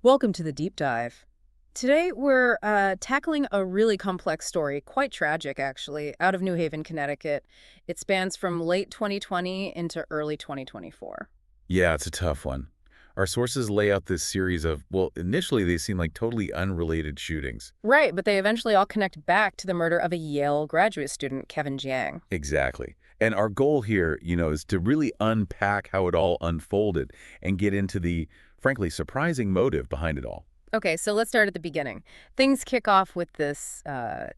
Welcome to the deep dive. Today we're tackling a really complex story, quite tragic actually, out of New Haven, Connecticut. It spans from late 2020 into early 2024. Yeah, it's a tough one. Our sources lay out this series of, well, initially they seem like totally unrelated shootings. Right, but they eventually all connect back to the murder of a Yale graduate student, Kevin Jiang. Exactly. And our goal here, is to really unpack how it all unfolded and get into the, frankly, surprising motive behind it all. Okay, so let's start at the beginning. Things kick off with this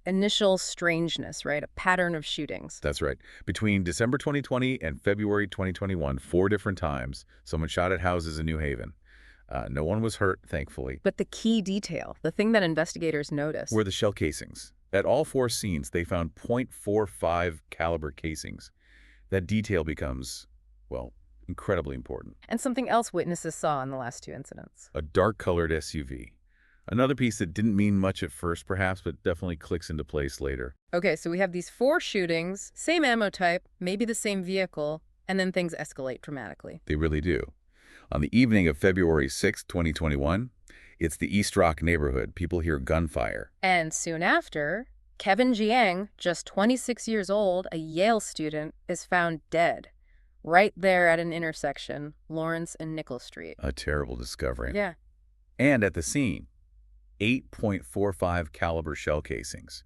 initial strangeness, right? A pattern of shootings. That's right. Between December 2020 and February 2021, 4 different times, someone shot at houses in New Haven. No one was hurt, thankfully. But the key detail, the thing that investigators noticed. Were the shell casings. At all 4 scenes, they found .45 caliber casings. That detail becomes, well, incredibly important. And something else witnesses saw in the last two incidents. A dark-colored SUV. Another piece that didn't mean much at first, perhaps, but definitely clicks into place later. Okay, so we have these four shootings, same ammo type, maybe the same vehicle, and then things escalate dramatically. They really do. On the evening of February 6, 2021, it's the East Rock neighborhood. People hear gunfire. And soon after, Kevin Jiang, just 26 years old, a Yale student, is found dead. Right there at an intersection, Lawrence and Nickel Street. A terrible discovery. Yeah. And at the scene, 8.45 caliber shell casings.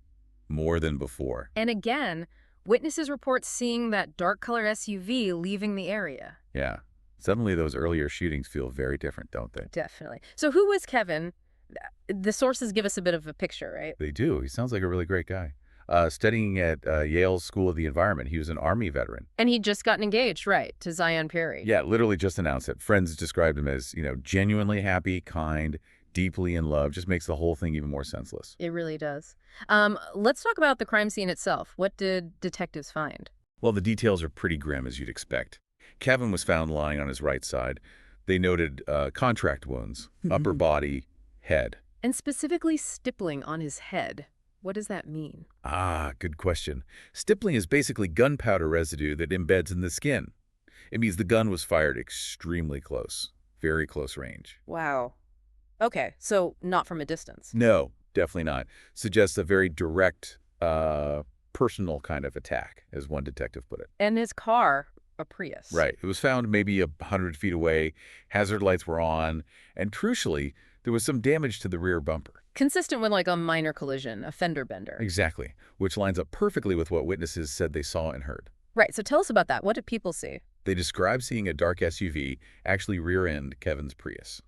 More than before. And again, witnesses report seeing that dark-colored SUV leaving the area. Yeah. Suddenly those earlier shootings feel very different, don't they? Definitely. So who was Kevin? The sources give us a bit of a picture, right? They do. He sounds like a really great guy. Studying at Yale's School of the Environment. He was an Army veteran. And he'd just gotten engaged, right, to Zion Perry. Yeah, literally just announced it. Friends described him as, genuinely happy, deeply in love. Just makes the whole thing even more senseless. It really does. Let's talk about the crime scene itself. What did detectives find? Well, the details are pretty grim, as you'd expect. Kevin was found lying on his right side. They noted contract wounds, upper body, head. And specifically stippling on his head. What does that mean? Ah, good question. Stippling is basically gunpowder residue that embeds in the skin. It means the gun was fired extremely close, very close range. Wow. Okay, so not from a distance. No, definitely not. Suggests a very direct, personal kind of attack, as one detective put it. And his car, a Prius. Right. It was found maybe 100 feet away. Hazard lights were on. And crucially, there was some damage to the rear bumper. Consistent with like a minor collision, a fender bender. Exactly, which lines up perfectly with what witnesses said they saw and heard. Right, so tell us about that. What did people see? They described seeing a dark SUV actually rear-end Kevin's Prius.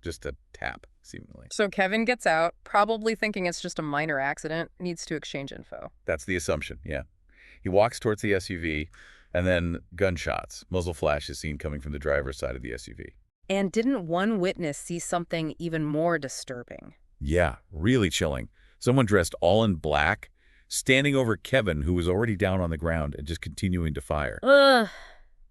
Just a tap, seemingly. So Kevin gets out, probably thinking it's just a minor accident, needs to exchange info. That's the assumption, yeah. He walks towards the SUV, and then gunshots. Muzzle flash is seen coming from the driver's side of the SUV. And didn't one witness see something even more disturbing? Yeah, really chilling. Someone dressed all in black, standing over Kevin, who was already down on the ground, and just continuing to fire. Ugh,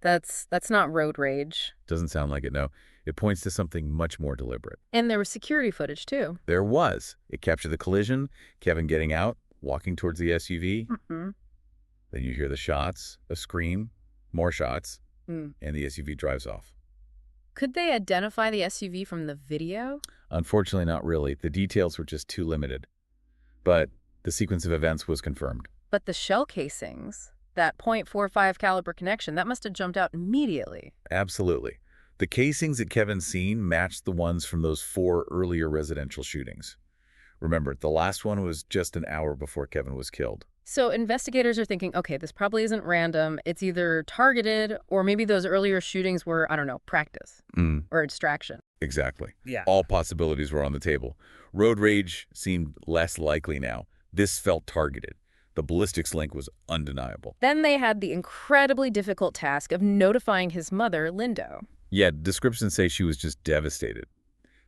that's not road rage. Doesn't sound like it, no. It points to something much more deliberate. And there was security footage, too. There was. It captured the collision, Kevin getting out, walking towards the SUV. Then you hear the shots, a scream, more shots, and the SUV drives off. Could they identify the SUV from the video? Unfortunately, not really. The details were just too limited. But the sequence of events was confirmed. But the shell casings, that .45 caliber connection, that must have jumped out immediately. Absolutely. The casings at Kevin's scene matched the ones from those 4 earlier residential shootings. Remember, the last one was just an hour before Kevin was killed. So investigators are thinking, okay, this probably isn't random. It's either targeted or maybe those earlier shootings were, I don't know, practice or distraction. Exactly. Yeah. All possibilities were on the table. Road rage seemed less likely now. This felt targeted. The ballistics link was undeniable. Then they had the incredibly difficult task of notifying his mother, Lindo. Yeah, descriptions say she was just devastated.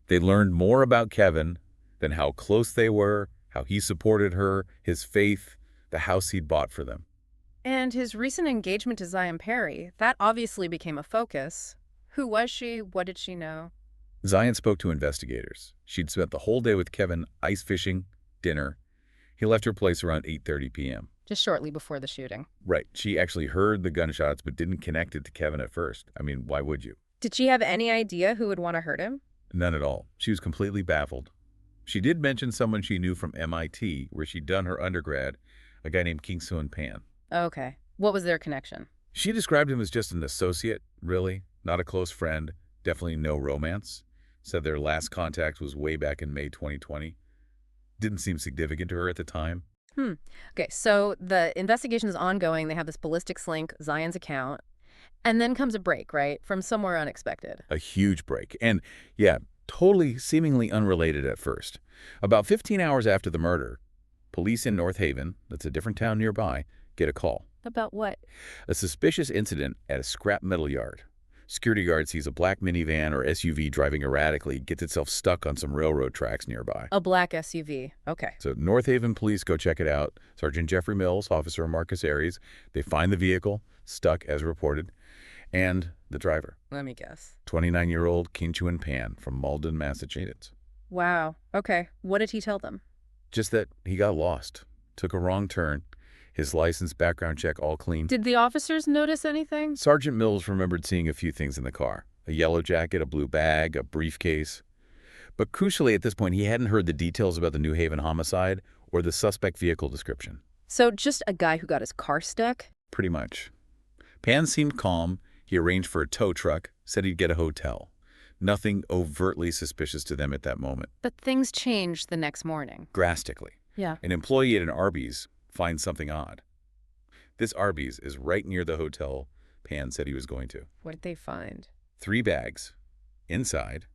They learned more about Kevin than how close they were, how he supported her, his faith, the house he'd bought for them. And his recent engagement to Zion Perry, that obviously became a focus. Who was she? What did she know? Zion spoke to investigators. She'd spent the whole day with Kevin ice fishing, dinner. He left her place around 8:30 p.m. Just shortly before the shooting. Right. She actually heard the gunshots but didn't connect it to Kevin at first. I mean, why would you? Did she have any idea who would want to hurt him? None at all. She was completely baffled. She did mention someone she knew from MIT, where she'd done her undergrad, a guy named Kingsuan Pan. Okay. What was their connection? She described him as just an associate, really, not a close friend, definitely no romance. Said their last contact was way back in May 2020. Didn't seem significant to her at the time. Okay, so the investigation is ongoing. They have this ballistics link, Zion's account, and then comes a break, right, from somewhere unexpected. A huge break. And, yeah, totally seemingly unrelated at first. About 15 hours after the murder, police in North Haven, that's a different town nearby, get a call. About what? A suspicious incident at a scrap metal yard. Security guard sees a black minivan or SUV driving erratically, gets itself stuck on some railroad tracks nearby. A black SUV. Okay. So North Haven police go check it out. Sergeant Jeffrey Mills, Officer Marcus Aries, they find the vehicle, stuck as reported, and the driver. Let me guess. 29-year-old Kingsuan Pan from Malden, Massachusetts. Wow. Okay. What did he tell them? Just that he got lost, took a wrong turn. His license, background check, all clean. Did the officers notice anything? Sergeant Mills remembered seeing a few things in the car. A yellow jacket, a blue bag, a briefcase. But crucially at this point, he hadn't heard the details about the New Haven homicide or the suspect vehicle description. So just a guy who got his car stuck? Pretty much. Pan seemed calm. He arranged for a tow truck, said he'd get a hotel. Nothing overtly suspicious to them at that moment. But things changed the next morning. Drastically. Yeah. An employee at an Arby's finds something odd. This Arby's is right near the hotel Pan said he was going to. What did they find? 3 bags. Inside,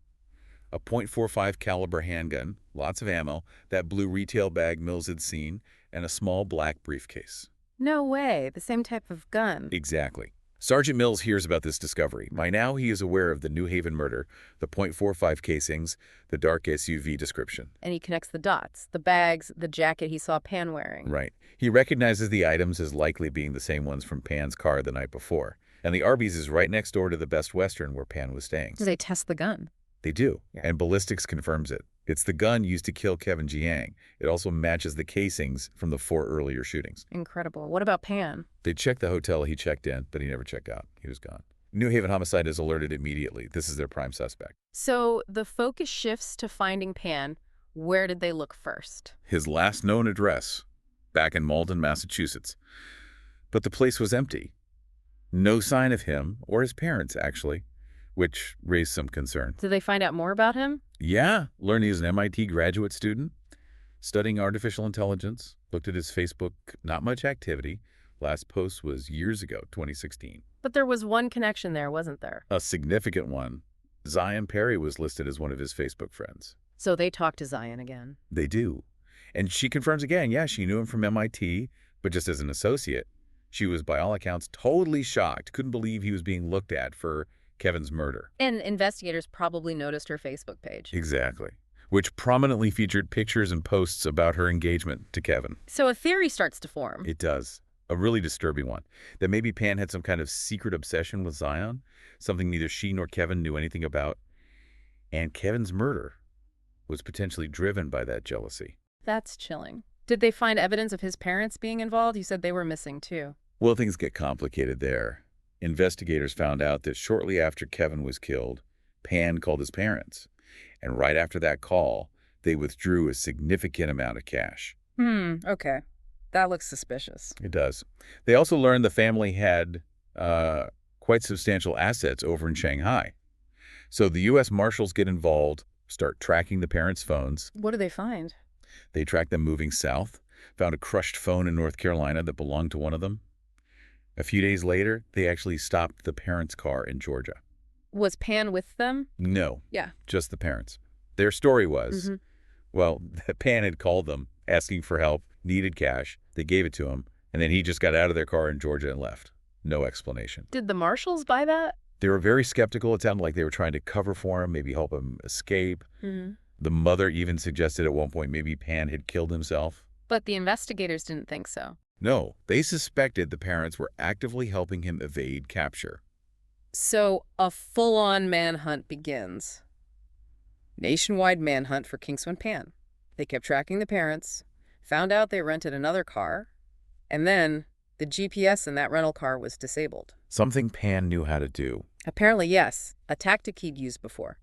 a .45 caliber handgun, lots of ammo, that blue retail bag Mills had seen, and a small black briefcase. No way. The same type of gun. Exactly. Sergeant Mills hears about this discovery. By now, he is aware of the New Haven murder, the .45 casings, the dark SUV description. And he connects the dots. The bags, the jacket he saw Pan wearing. Right. He recognizes the items as likely being the same ones from Pan's car the night before. And the Arby's is right next door to the Best Western where Pan was staying. So they test the gun. They do. Yeah. And ballistics confirms it. It's the gun used to kill Kevin Jiang. It also matches the casings from the 4 earlier shootings. Incredible. What about Pan? They checked the hotel he checked in, but he never checked out. He was gone. New Haven homicide is alerted immediately. This is their prime suspect. So the focus shifts to finding Pan. Where did they look first? His last known address, back in Malden, Massachusetts. But the place was empty. No sign of him, or his parents, actually, which raised some concern. Did they find out more about him? Yeah, learned he was an MIT graduate student, studying artificial intelligence, looked at his Facebook, not much activity. Last post was years ago, 2016. But there was one connection there, wasn't there? A significant one. Zion Perry was listed as one of his Facebook friends. So they talked to Zion again. They do. And she confirms again, yeah, she knew him from MIT, but just as an associate. She was, by all accounts, totally shocked, couldn't believe he was being looked at for Kevin's murder. And investigators probably noticed her Facebook page. Exactly. Which prominently featured pictures and posts about her engagement to Kevin. So a theory starts to form. It does. A really disturbing one. That maybe Pan had some kind of secret obsession with Zion, something neither she nor Kevin knew anything about. And Kevin's murder was potentially driven by that jealousy. That's chilling. Did they find evidence of his parents being involved? You said they were missing too. Well, things get complicated there. Investigators found out that shortly after Kevin was killed, Pan called his parents. And right after that call, they withdrew a significant amount of cash. Okay. That looks suspicious. It does. They also learned the family had quite substantial assets over in Shanghai. So the U.S. Marshals get involved, start tracking the parents' phones. What do they find? They tracked them moving south, found a crushed phone in North Carolina that belonged to one of them. A few days later, they actually stopped the parents' car in Georgia. Was Pan with them? No. Yeah. Just the parents. Their story was, well, Pan had called them, asking for help, needed cash. They gave it to him, and then he just got out of their car in Georgia and left. No explanation. Did the marshals buy that? They were very skeptical. It sounded like they were trying to cover for him, maybe help him escape. The mother even suggested at one point maybe Pan had killed himself. But the investigators didn't think so. No, they suspected the parents were actively helping him evade capture. So a full-on manhunt begins. Nationwide manhunt for Kingsuan Pan. They kept tracking the parents, found out they rented another car, and then the GPS in that rental car was disabled. Something Pan knew how to do. Apparently, yes, a tactic he'd used before.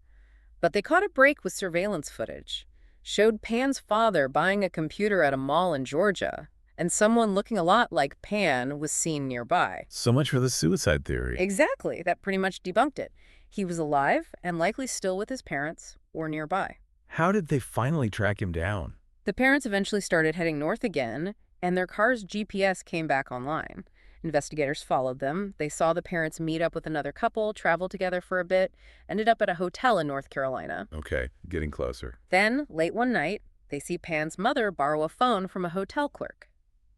But they caught a break with surveillance footage. Showed Pan's father buying a computer at a mall in Georgia, and someone looking a lot like Pan was seen nearby. So much for the suicide theory. Exactly, that pretty much debunked it. He was alive and likely still with his parents or nearby. How did they finally track him down? The parents eventually started heading north again, and their car's GPS came back online. Investigators followed them. They saw the parents meet up with another couple, travel together for a bit, ended up at a hotel in North Carolina. Okay, getting closer. Then, late one night, they see Pan's mother borrow a phone from a hotel clerk.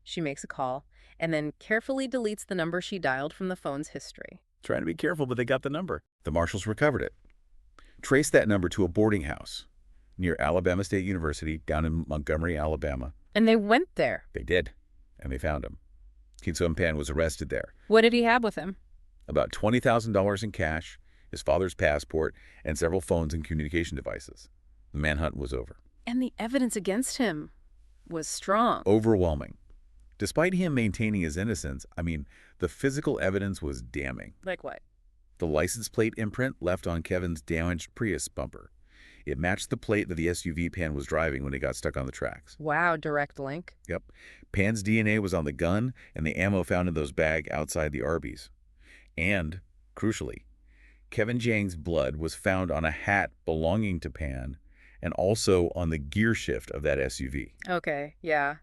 She makes a call, and then carefully deletes the number she dialed from the phone's history. Trying to be careful, but they got the number. The marshals recovered it. Traced that number to a boarding house near Alabama State University down in Montgomery, Alabama. And they went there. They did, and they found him. Kingsuan Pan was arrested there. What did he have with him? About $20,000 in cash, his father's passport, and several phones and communication devices. The manhunt was over. And the evidence against him was strong. Overwhelming. Despite him maintaining his innocence, the physical evidence was damning. Like what? The license plate imprint left on Kevin's damaged Prius bumper. It matched the plate that the SUV Pan was driving when he got stuck on the tracks. Wow, direct link. Yep. Pan's DNA was on the gun and the ammo found in those bags outside the Arby's. And, crucially, Kevin Jiang's blood was found on a hat belonging to Pan and also on the gear shift of that SUV. Okay, yeah.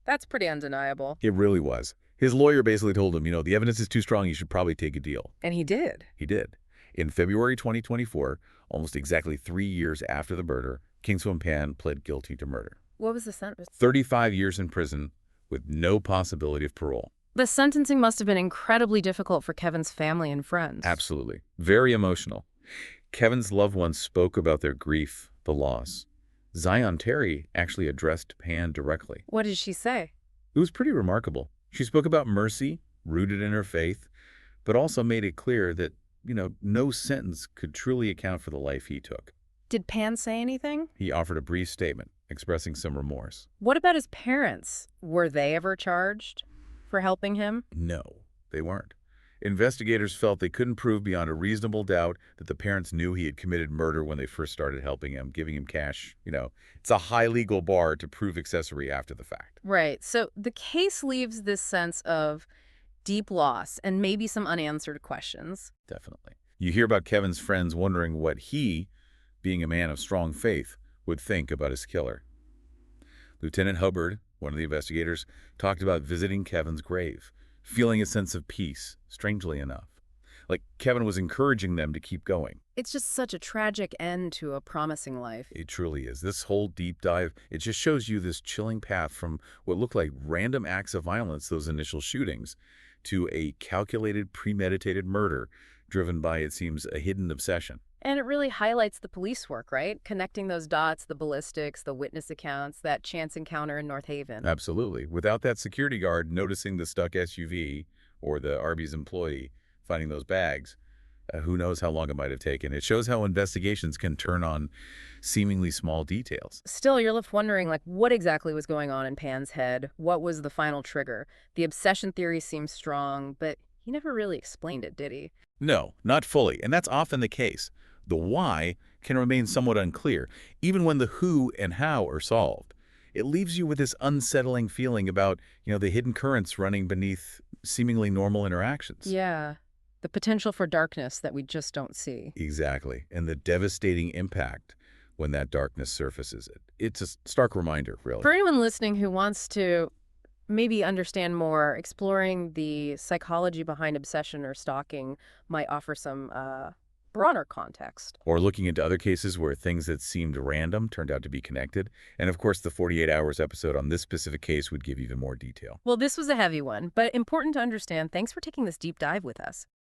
That's pretty undeniable. It really was. His lawyer basically told him, the evidence is too strong, you should probably take a deal. And he did. He did. In February 2024, almost exactly 3 years after the murder, Kingsuan Pan pled guilty to murder. What was the sentence? 35 years in prison with no possibility of parole. The sentencing must have been incredibly difficult for Kevin's family and friends. Absolutely. Very emotional. Kevin's loved ones spoke about their grief, the loss. Zion Terry actually addressed Pan directly. What did she say? It was pretty remarkable. She spoke about mercy, rooted in her faith, but also made it clear that, no sentence could truly account for the life he took. Did Pan say anything? He offered a brief statement, expressing some remorse. What about his parents? Were they ever charged for helping him? No, they weren't. Investigators felt they couldn't prove beyond a reasonable doubt that the parents knew he had committed murder when they first started helping him, giving him cash. It's a high legal bar to prove accessory after the fact. Right. So the case leaves this sense of deep loss and maybe some unanswered questions. Definitely. You hear about Kevin's friends wondering what he, being a man of strong faith, would think about his killer. Lieutenant Hubbard, one of the investigators, talked about visiting Kevin's grave, feeling a sense of peace, strangely enough. Like Kevin was encouraging them to keep going. It's just such a tragic end to a promising life. It truly is. This whole deep dive, it just shows you this chilling path from what looked like random acts of violence, those initial shootings, to a calculated, premeditated murder driven by, it seems, a hidden obsession. And it really highlights the police work, right? Connecting those dots, the ballistics, the witness accounts, that chance encounter in North Haven. Absolutely. Without that security guard noticing the stuck SUV or the Arby's employee finding those bags, who knows how long it might have taken. It shows how investigations can turn on seemingly small details. Still, you're left wondering, what exactly was going on in Pan's head? What was the final trigger? The obsession theory seems strong, but he never really explained it, did he? No, not fully, and that's often the case. The why can remain somewhat unclear, even when the who and how are solved. It leaves you with this unsettling feeling about, the hidden currents running beneath seemingly normal interactions. Yeah, the potential for darkness that we just don't see. Exactly, and the devastating impact when that darkness surfaces. It's a stark reminder, really. For anyone listening who wants to maybe understand more, exploring the psychology behind obsession or stalking might offer some broader context. Or looking into other cases where things that seemed random turned out to be connected. And of course, the 48 Hours episode on this specific case would give even more detail. Well, this was a heavy one, but important to understand. Thanks for taking this deep dive with us.